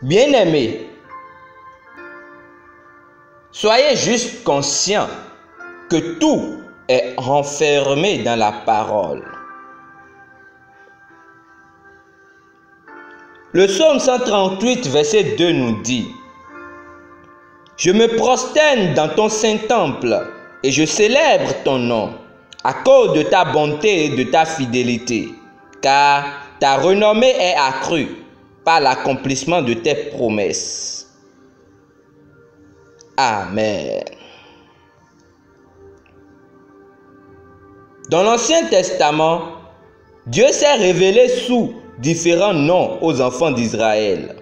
Bien-aimés, soyez juste conscients que tout est renfermé dans la parole. Le psaume 138, verset 2 nous dit: « Je me prosterne dans ton saint temple et je célèbre ton nom à cause de ta bonté et de ta fidélité, car ta renommée est accrue par l'accomplissement de tes promesses. » Amen. Dans l'Ancien Testament, Dieu s'est révélé sous différents noms aux enfants d'Israël.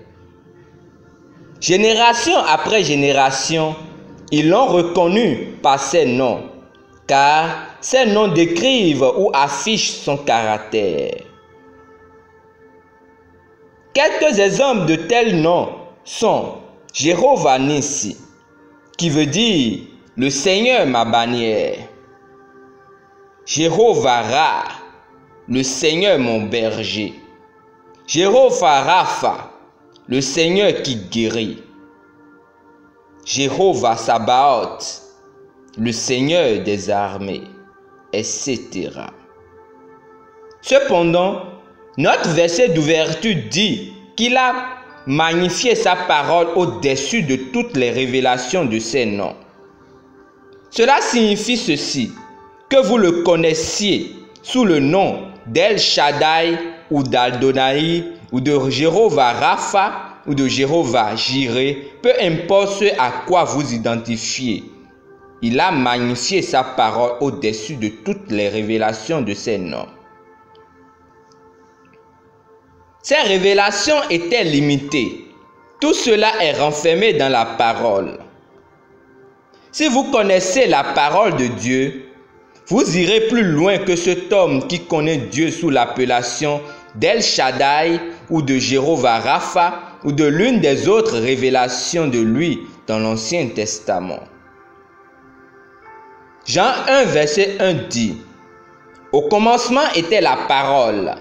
Génération après génération, ils l'ont reconnu par ces noms, car ces noms décrivent ou affichent son caractère. Quelques exemples de tels noms sont Jéhovah Nissi, qui veut dire le Seigneur ma bannière. Jéhovah Ra, le Seigneur mon berger. Jéhovah Rapha, le Seigneur qui guérit. Jéhovah Sabaoth, le Seigneur des armées, etc. Cependant, notre verset d'ouverture dit qu'il a magnifié sa parole au-dessus de toutes les révélations de ses noms. Cela signifie ceci: que vous le connaissiez sous le nom d'El Shaddai ou d'Adonai ou de Jéhovah Rapha ou de Jéhovah Jireh, peu importe ce à quoi vous identifiez, il a magnifié sa parole au-dessus de toutes les révélations de ses noms. Ces révélations étaient limitées. Tout cela est renfermé dans la parole. Si vous connaissez la parole de Dieu, vous irez plus loin que cet homme qui connaît Dieu sous l'appellation d'El Shaddai ou de Jéhovah Rapha ou de l'une des autres révélations de lui dans l'Ancien Testament. Jean 1, verset 1 dit: « Au commencement était la parole,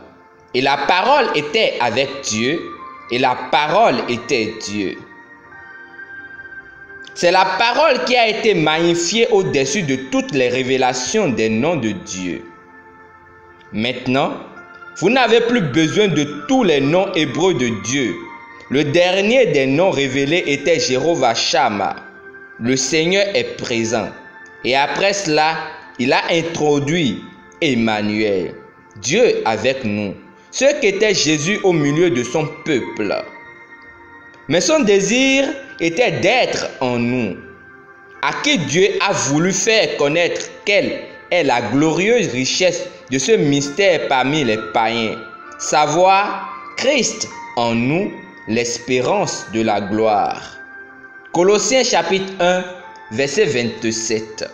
et la parole était avec Dieu, et la parole était Dieu. » C'est la parole qui a été magnifiée au-dessus de toutes les révélations des noms de Dieu. Maintenant, vous n'avez plus besoin de tous les noms hébreux de Dieu. Le dernier des noms révélés était Jéhovah Shammah. Le Seigneur est présent. Et après cela, il a introduit Emmanuel, Dieu avec nous, ce qu'était Jésus au milieu de son peuple. Mais son désir était d'être en nous, à qui Dieu a voulu faire connaître quelle est la glorieuse richesse de ce mystère parmi les païens, savoir Christ en nous, l'espérance de la gloire. Colossiens chapitre 1, verset 27.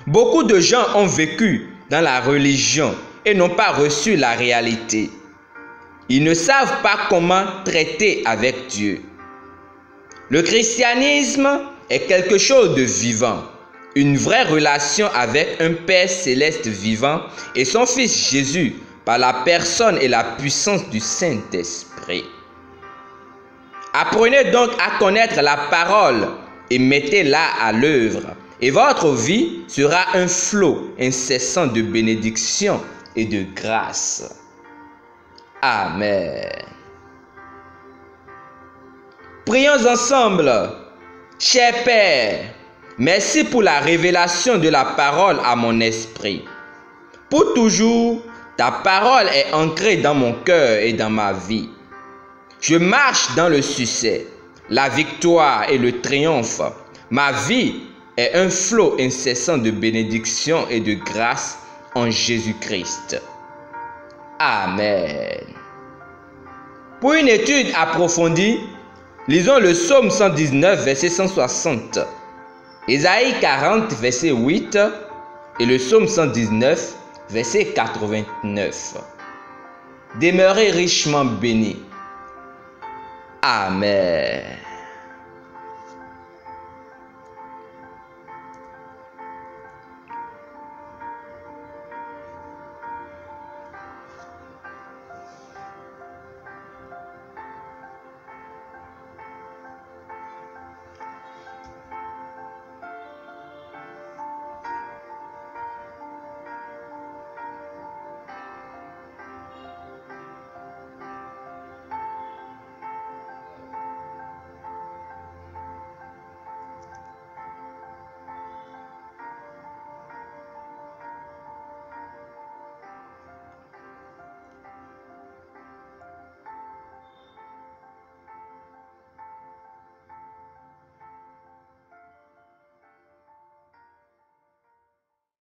Beaucoup de gens ont vécu dans la religion et n'ont pas reçu la réalité. Ils ne savent pas comment traiter avec Dieu. Le christianisme est quelque chose de vivant, une vraie relation avec un Père céleste vivant et son Fils Jésus par la personne et la puissance du Saint-Esprit. Apprenez donc à connaître la parole et mettez-la à l'œuvre, et votre vie sera un flot incessant de bénédictions et de grâce. Amen. Prions ensemble. Cher Père, merci pour la révélation de la parole à mon esprit. Pour toujours, ta parole est ancrée dans mon cœur et dans ma vie. Je marche dans le succès, la victoire et le triomphe. Ma vie est un flot incessant de bénédictions et de grâce en Jésus-Christ. Amen. Pour une étude approfondie, lisons le psaume 119, verset 160, Ésaïe 40, verset 8 et le psaume 119, verset 89. Demeurez richement bénis. Amen.